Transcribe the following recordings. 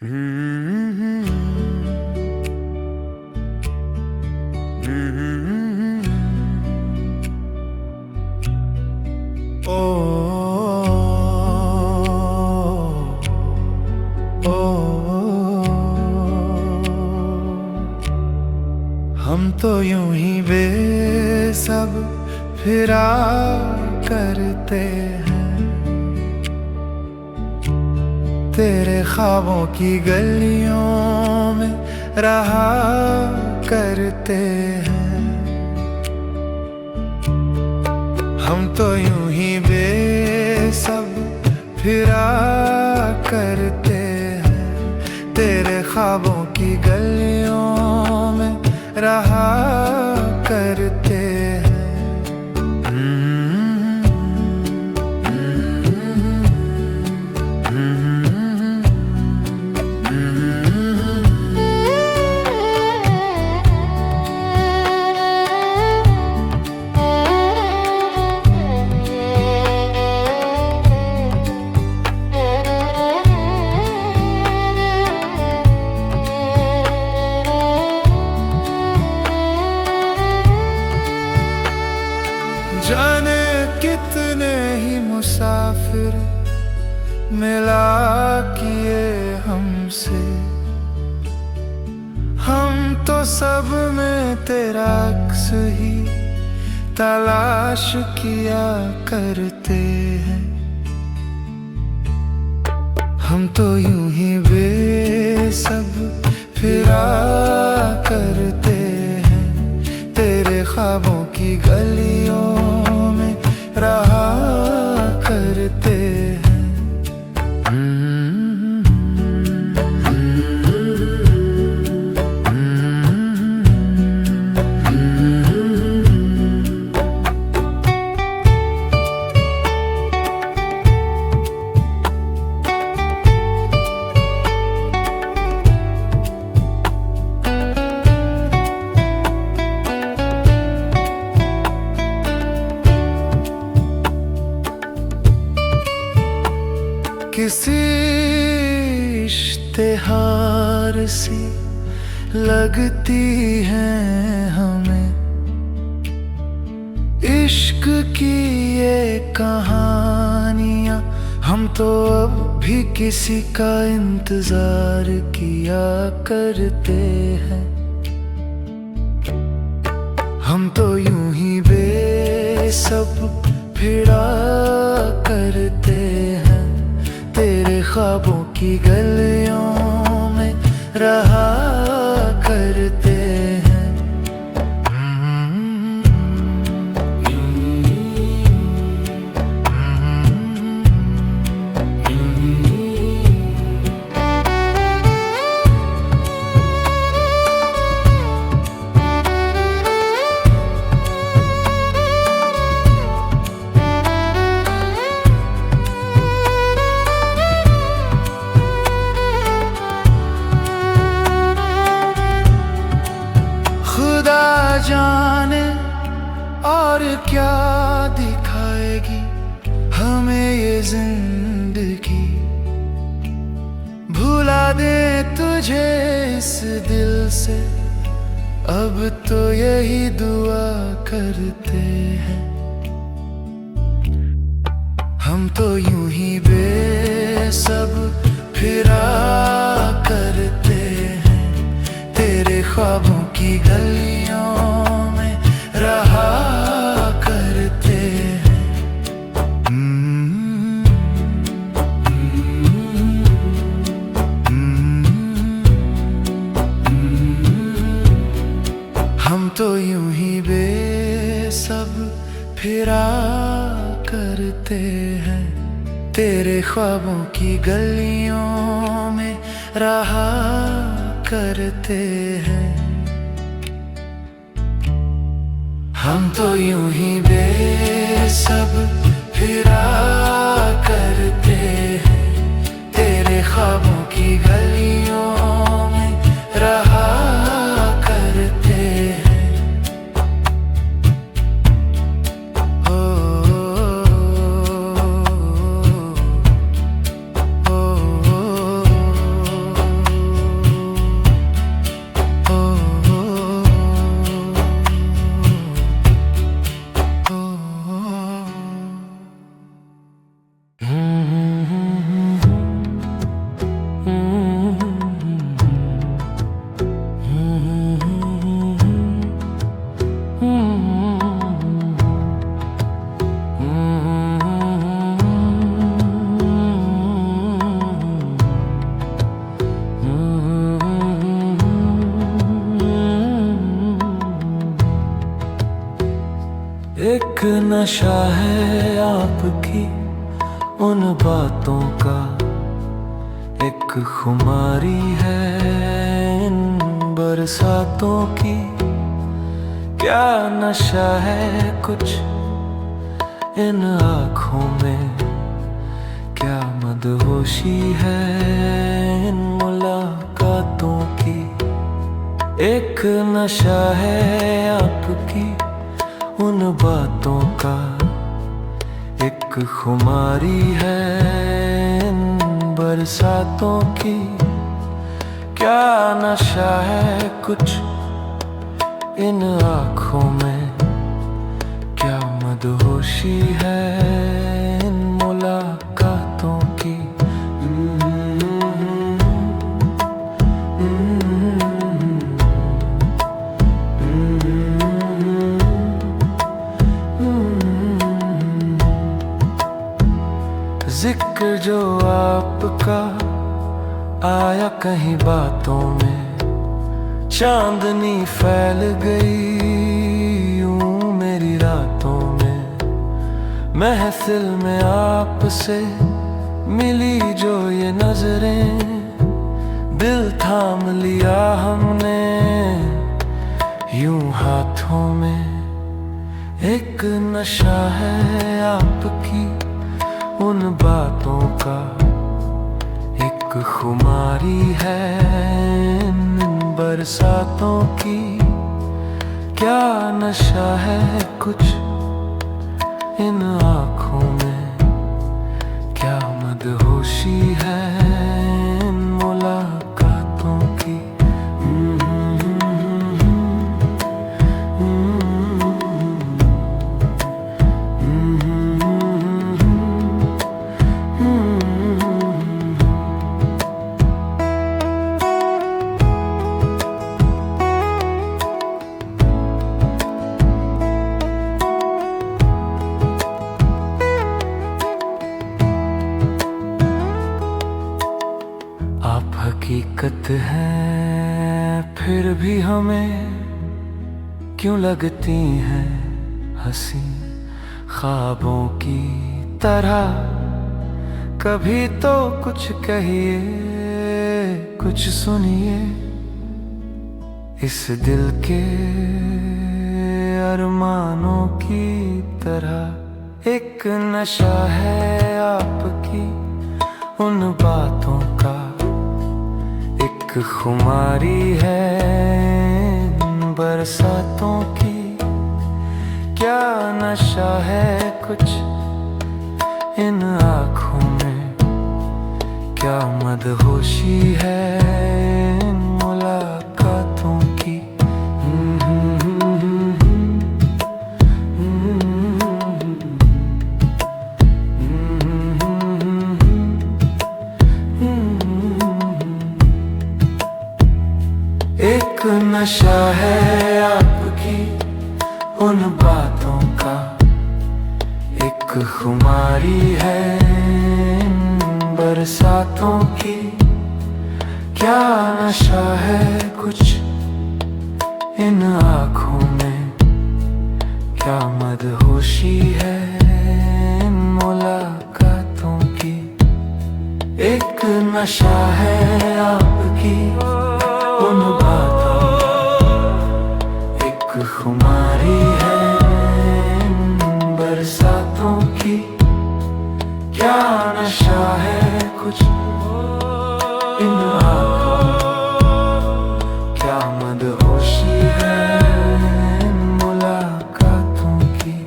ओ, ओ, हम तो यूं ही बेसब फिरा करते हैं, तेरे ख्वाबों की गलियों में रहा करते हैं। हम तो यूं ही बेसब फिरा करते हैं, तेरे ख्वाबों की गलियों में रहा करते हैं। जाने कितने ही मुसाफिर मिला किए हमसे, हम तो सब में तेरा अक्स ही तलाश किया करते हैं। हम तो यूं ही बेसब फिरा करते हैं, तेरे ख्वाबों की गलियों में रहा करते हैं। किसी इश्तिहार सी लगती हैं हमें इश्क की ये कहानियां, हम तो अब भी किसी का इंतजार किया करते हैं। हम तो यूं ही बेसब फिरा करते हैं, तेरे ख्वाबों की गलियों में रहा करते हैं। जाने और क्या दिखाएगी हमें ये जिंदगी, भुला दे तुझे इस दिल से अब तो यही दुआ करते हैं। हम तो यूं ही बेसब फिरा करते हैं, तेरे ख्वाबों की गलियों में रहा करते हैं। हम तो यूं ही बेसब फिरा करते हैं, तेरे ख्वाबों की गलियों में रहा करते हैं। हम तो यूं ही बेसब फिरा करते हैं, तेरे ख्वाबों की गलियों में रहा करते हैं। ओ, ओ, ओ, ओ, ओ, एक नशा है आपकी उन बातों का, एक खुमारी है इन बरसातों की। क्या नशा है कुछ इन आँखों में, क्या मदहोशी है इन मुलाकातों की। एक नशा है आपकी उन बातों का, एक खुमारी है इन बरसातों की। क्या नशा है कुछ इन आँखों में, क्या मदहोशी है इन मुलाकातों की। जिक्र जो आपका आया कहीं बातों में, चांदनी फैल गई यूं मेरी रातों में। महफिल में आपसे मिली जो ये नजरें, दिल थाम लिया हमने यूं हाथों में। एक नशा है आपकी उन बातों का, एक खुमारी है इन बरसातों की। क्या नशा है कुछ इन आँखों में, क्या मदहोशी है इन मुलाकातों की। हकीकत है फिर भी हमें क्यों लगती हैं हंसी ख्वाबों की तरह। कभी तो कुछ कहिए कुछ सुनिए इस दिल के अरमानों की तरह। एक नशा है आपकी उन बातों का, एक खुमारी है इन बरसातों की। क्या नशा है कुछ इन आँखों में, क्या मदहोशी है इन मुलाकातों की। एक नशा है आपकी उन बातों का, एक खुमारी है इन बरसातों की। क्या नशा है कुछ इन आँखों में, क्या मदहोशी है इन मुलाकातों की। एक नशा है आपकी उन बातों का, एक खुमारी है इन बरसातों की। क्या नशा है कुछ इन आँखों में, क्या मदहोशी है इन मुलाकातों की।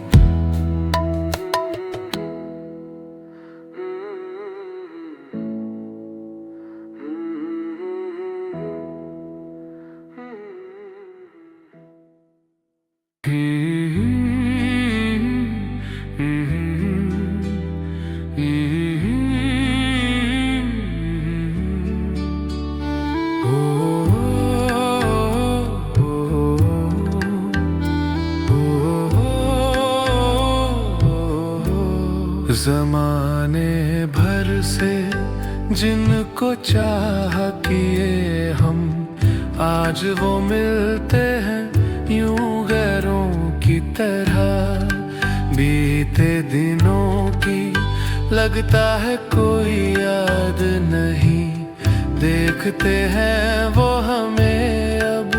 ज़माने भर से जिनको चाह किए हम, आज वो मिलते हैं यूं गैरों की तरह। बीते दिनों की लगता है कोई याद नहीं, देखते हैं वो हमें अब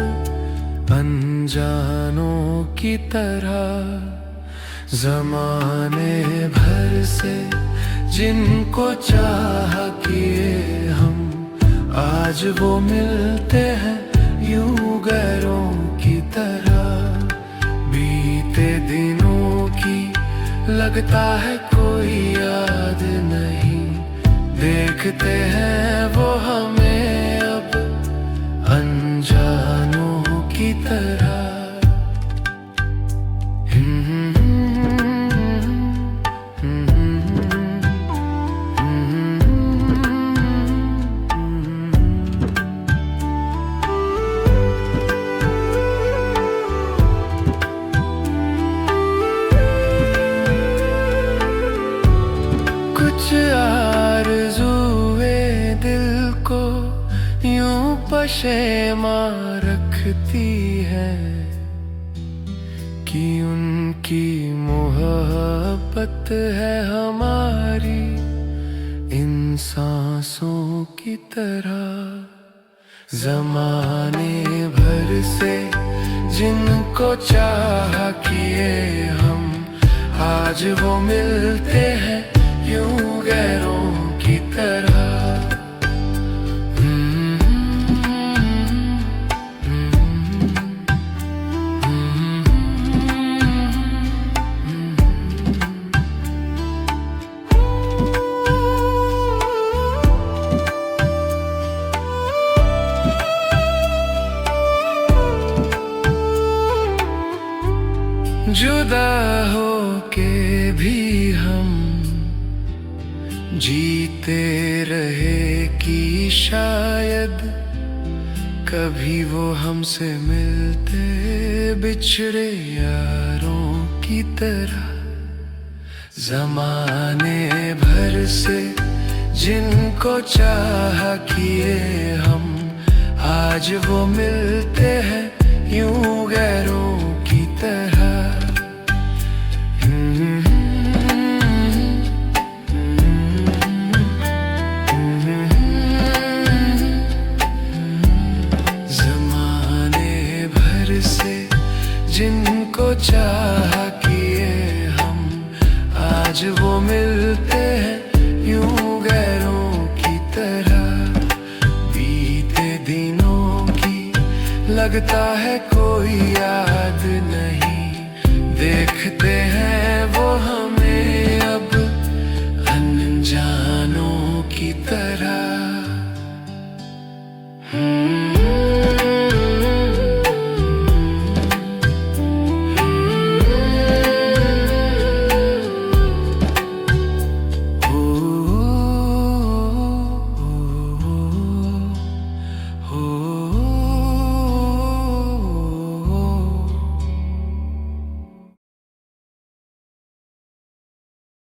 अनजानों की तरह। जमाने भर से जिनको चाह किए हम, आज वो मिलते हैं यूं गैरों की तरह। बीते दिनों की लगता है कोई याद नहीं, देखते हैं वो हमें अब अनजानों की तरह। कुछ आरज़ुए दिल को यूं पशेमा रखती है कि उनकी मोहब्बत है हमारी इन सांसों की तरह। जमाने भर से जिनको चाह किए हम, आज वो मिलते हैं यूं गैरों की तरह। जुदा हो के भी हम जीते रहे कि शायद कभी वो हमसे मिलते बिछड़े यारों की तरह। जमाने भर से जिनको चाह किए हम, आज वो मिलते हैं यूं गैरों की तरह। जिनको चाह किए हम, आज वो मिलते हैं यूं गैरों की तरह। बीते दिनों की लगता है कोई याद नहीं, देखते हैं वो हमें अब अनजानों की तरह।